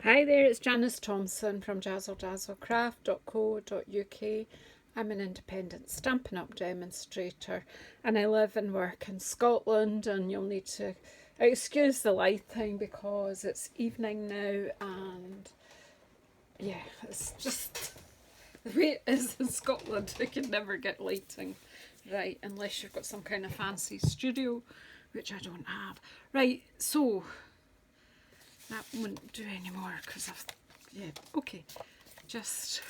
Hi there, it's Janice Thompson from JazzleDazzleCraft.co.uk. I'm an independent Stampin' Up demonstrator and I live and work in Scotland, and you'll need to excuse the lighting because it's evening now, and yeah, it's just the way it is in Scotland. You can never get lighting right unless you've got some kind of fancy studio, which I don't have. Right, so that wouldn't do anymore because I've, yeah, okay, just,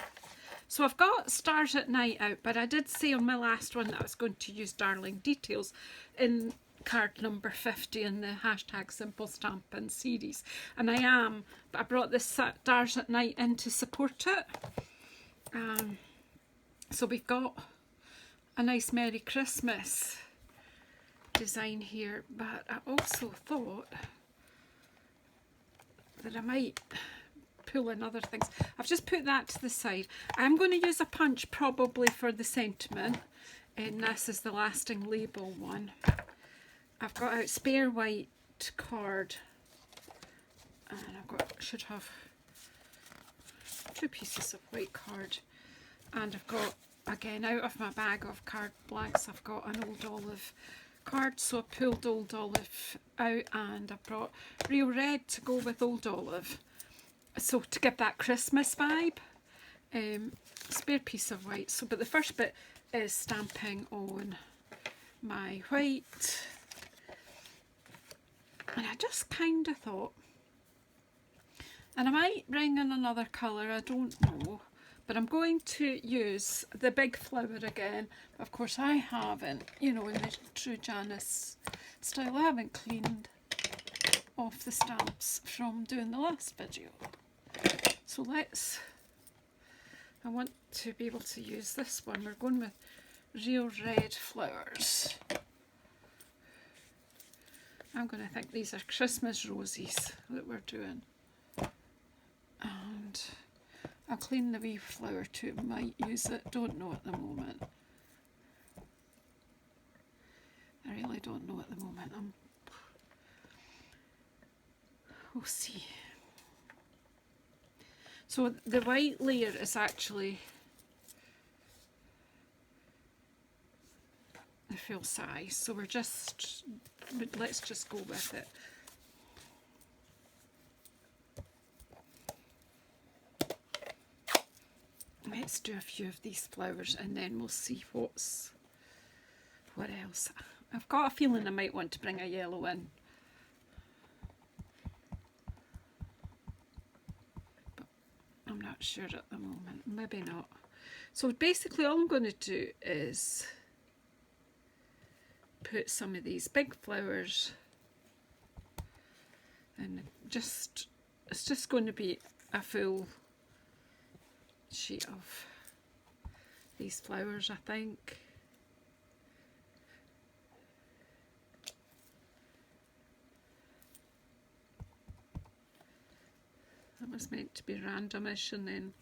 so I've got Stars at Night out, but I did say on my last one that I was going to use Darling Details in card number 50 in the hashtag Simple Stampin' series, and I am, but I brought this Stars at Night in to support it. So we've got a nice Merry Christmas design here, but I also thought that I might pull in other things. I've just put that to the side. I'm going to use a punch probably for the sentiment, and this is the lasting label one. I've got out spare white card, and should have 2 pieces of white card, and I've got, again, out of my bag of card blanks, I've got an Old Olive card, so I pulled Old Olive out and I brought Real Red to go with Old Olive, so to give that Christmas vibe. Spare piece of white, so but the first bit is stamping on my white, and I just kind of thought, and I might bring in another colour, I don't know, but I'm going to use the big flower again. Of course I haven't, you know, in the true Janice style, I haven't cleaned off the stamps from doing the last video. So I want to be able to use this one. We're going with Real Red flowers. I'm going to think these are Christmas roses that we're doing. And I'll clean the wee flower too, might use it, don't know at the moment. I really don't know at the moment. We'll see. So the white layer is actually the full size, so let's just go with it. Let's do a few of these flowers and then we'll see what else. I've got a feeling I might want to bring a yellow in, but I'm not sure at the moment, maybe not. So basically all I'm going to do is put some of these big flowers, and it's just going to be a full sheet of these flowers, I think. That was meant to be randomish, and then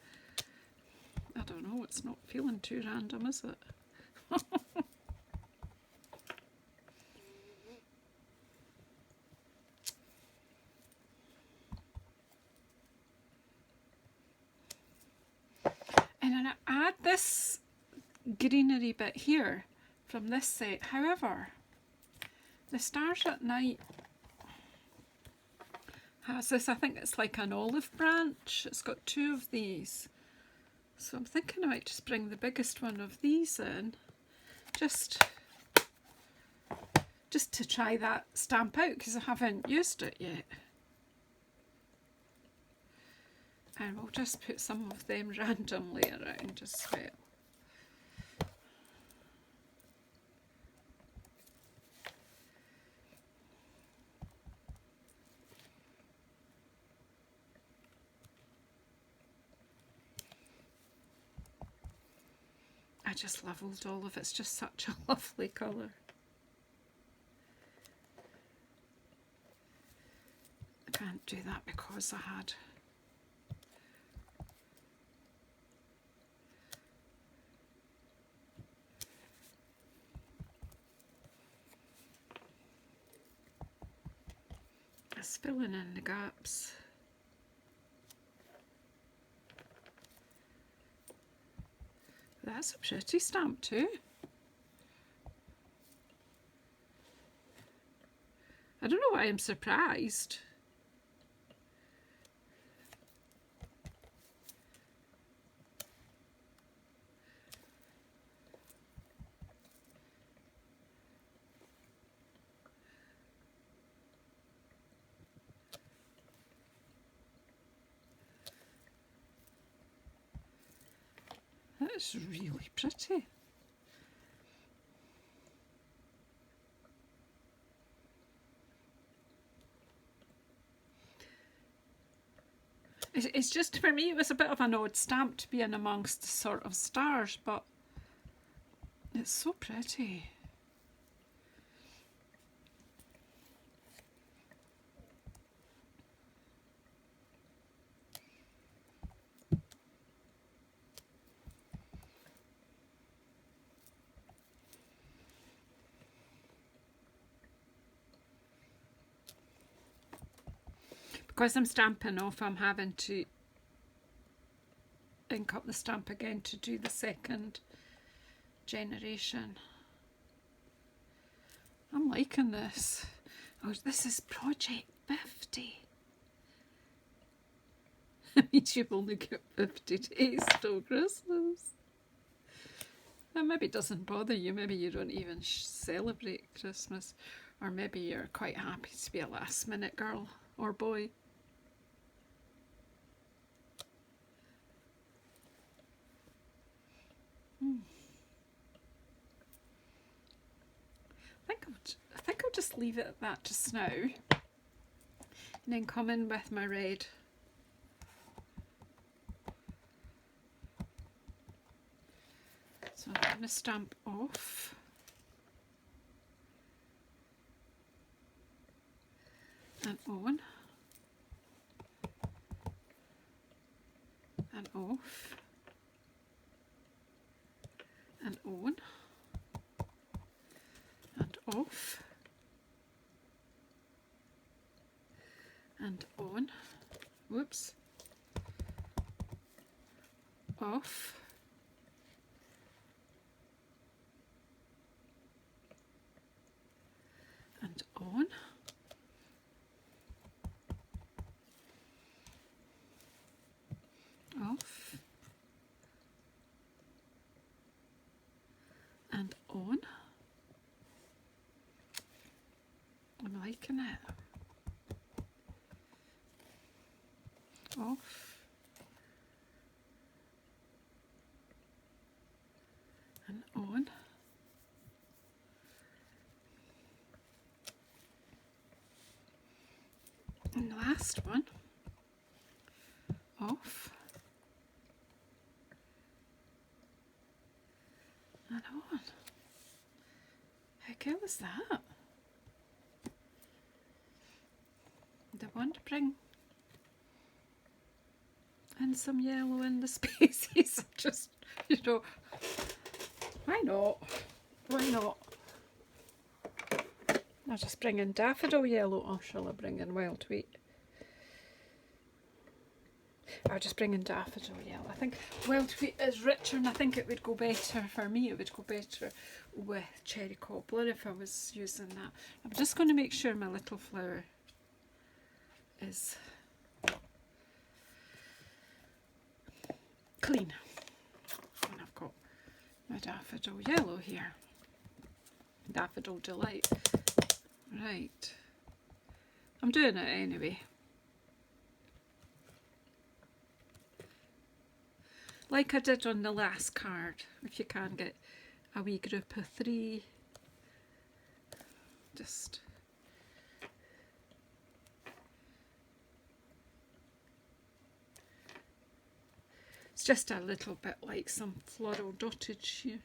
I don't know, it's not feeling too random, is it? And then I add this greenery bit here from this set. However, the Stars at Night has this, I think it's like an olive branch. It's got 2 of these. So I'm thinking I might just bring the biggest one of these in, just to try that stamp out, because I haven't used it yet. And we'll just put some of them randomly around as well. I just love Old Olive, it's just such a lovely colour. I can't do that because I had it's filling in the gaps. That's a pretty stamp too. I don't know why I'm surprised. That's really pretty. It's just, for me, it was a bit of an odd stamp to be in amongst the sort of stars, but it's so pretty. Because I'm stamping off, I'm having to ink up the stamp again to do the second generation. I'm liking this. Oh, this is Project 50. That means you've only got 50 days till Christmas. That maybe doesn't bother you. Maybe you don't even celebrate Christmas. Or maybe you're quite happy to be a last minute girl or boy. I think I'll just leave it at that just now, and then come in with my red. So I'm going to stamp off. And on. And off. And on. And off. And on. Whoops. Off. And on. Off. And on. I'm liking it. Off. And on. And the last one. Off. And on. How cool is that? I want to bring in some yellow in the spaces. Just, you know, why not? Why not? I'll just bring in daffodil yellow, or shall I bring in wild wheat? I'll just bring in daffodil yellow. I think wild wheat is richer, and I think it would go better, for me it would go better with cherry cobbler if I was using that. I'm just going to make sure my little flower is clean. And I've got my daffodil yellow here. Daffodil Delight. Right. I'm doing it anyway. Like I did on the last card, if you can get a wee group of 3, just it's just a little bit like some floral dotage here.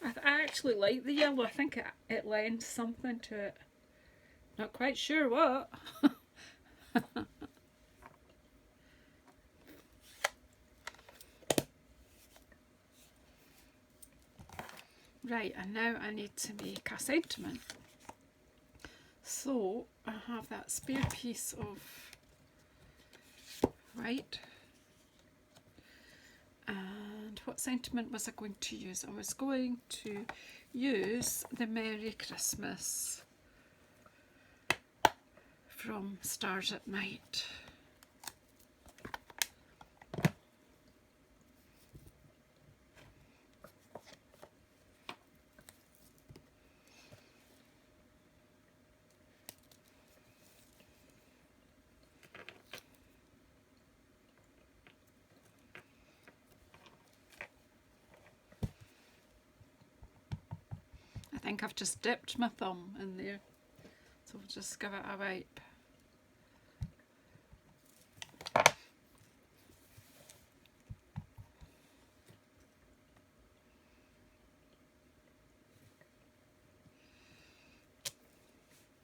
I actually like the yellow. I think it lends something to it. Not quite sure what. Right, and now I need to make a sentiment. So I have that spare piece of white. And what sentiment was I going to use? I was going to use the Merry Christmas from Stars at Night. I think I've just dipped my thumb in there, so we'll just give it a wipe.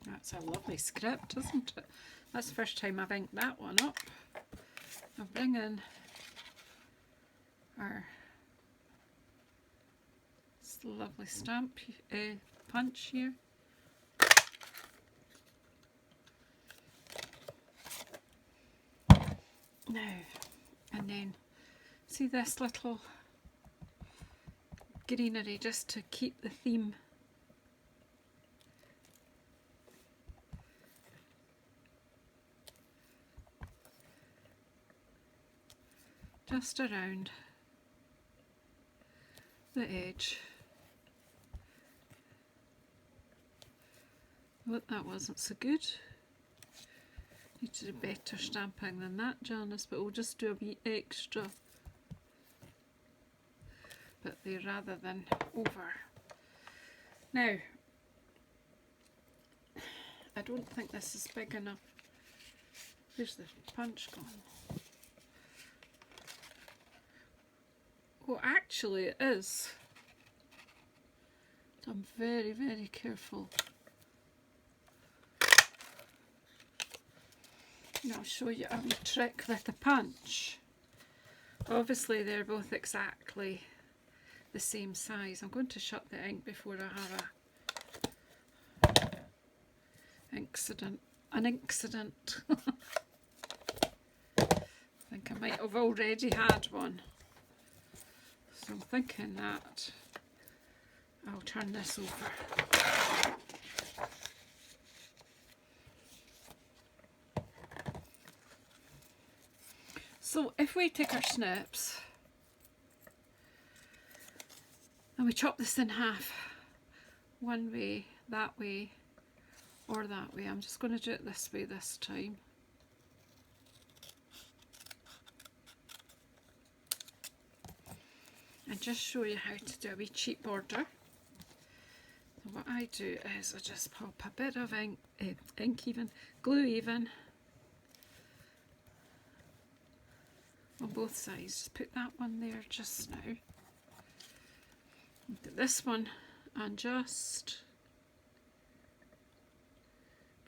That's a lovely script, isn't it? That's the first time I've inked that one up. I'll bring in our lovely stamp punch here. Now, and then see this little greenery just to keep the theme. Just around the edge. Look, that wasn't so good. Need to do better stamping than that, Janice, but we'll just do a wee extra. But there rather than over. Now, I don't think this is big enough. Where's the punch gone? Oh, actually it is. So I'm very, very careful. And I'll show you a wee trick with the punch. Obviously they're both exactly the same size. I'm going to shut the ink before I have an incident. I think I might have already had one. So I'm thinking that I'll turn this over. So if we take our snips and we chop this in half, one way, that way, or that way. I'm just going to do it this way this time. And just show you how to do a wee cheap border. So what I do is I just pop a bit of glue even, on both sides. Just put that one there just now. Look at this one and just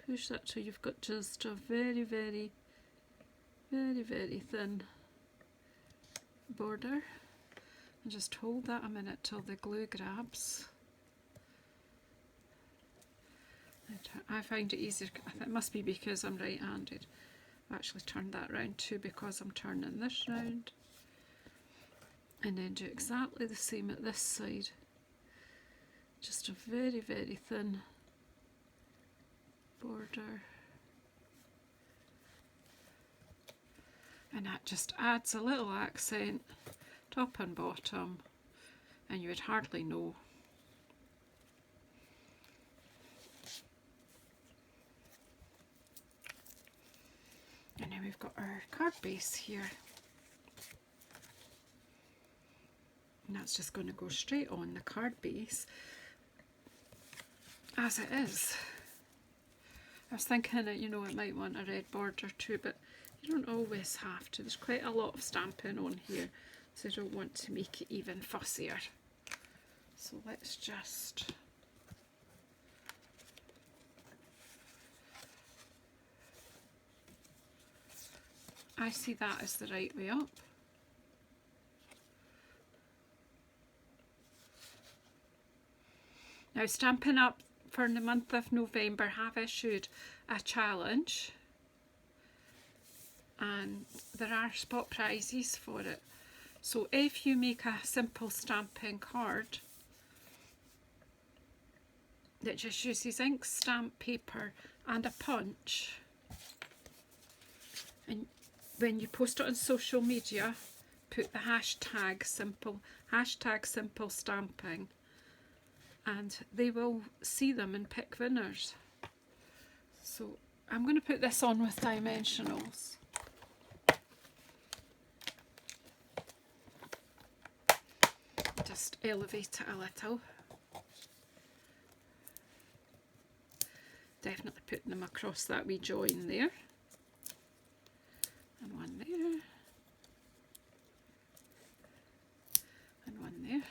push that till you've got just a very, very, very, very thin border. And just hold that a minute till the glue grabs. I find it easier. I think it must be because I'm right-handed. I've actually turned that round too because I'm turning this round. And then do exactly the same at this side. Just a very, very thin border. And that just adds a little accent, top and bottom, and you would hardly know. And then we've got our card base here. And that's just going to go straight on the card base as it is. I was thinking that, you know, it might want a red border too, but you don't always have to. There's quite a lot of stamping on here, so I don't want to make it even fussier. So let's just I see that as the right way up. Now, Stampin' Up for the month of November have issued a challenge, and there are spot prizes for it. So if you make a simple stamping card that just uses ink, stamp paper and a punch, and when you post it on social media, put the hashtag simple stamping, and they will see them and pick winners. So I'm going to put this on with dimensionals. Just elevate it a little. Definitely putting them across that wee join there. And one there. And one there.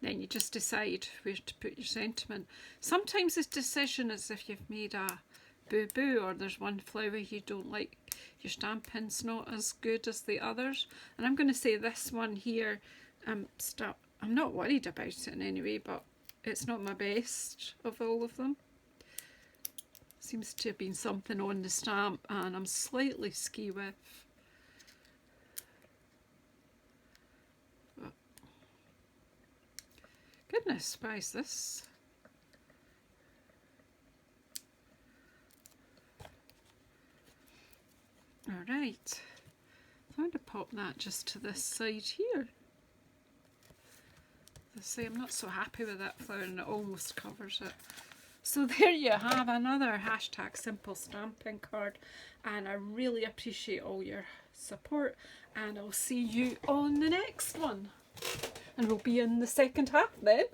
Then you just decide where to put your sentiment. Sometimes this decision is if you've made a boo-boo or there's one flower you don't like, your stamping's not as good as the others. And I'm going to say this one here, I'm not worried about it in any way, but it's not my best of all of them. Seems to have been something on the stamp and I'm slightly ski with. But goodness, why is this? Alright, I'm going to pop that just to this side here. As I say, I'm not so happy with that flower and it almost covers it. So there you have another hashtag simple stamping card, and I really appreciate all your support, and I'll see you on the next one, and we'll be in the second half then.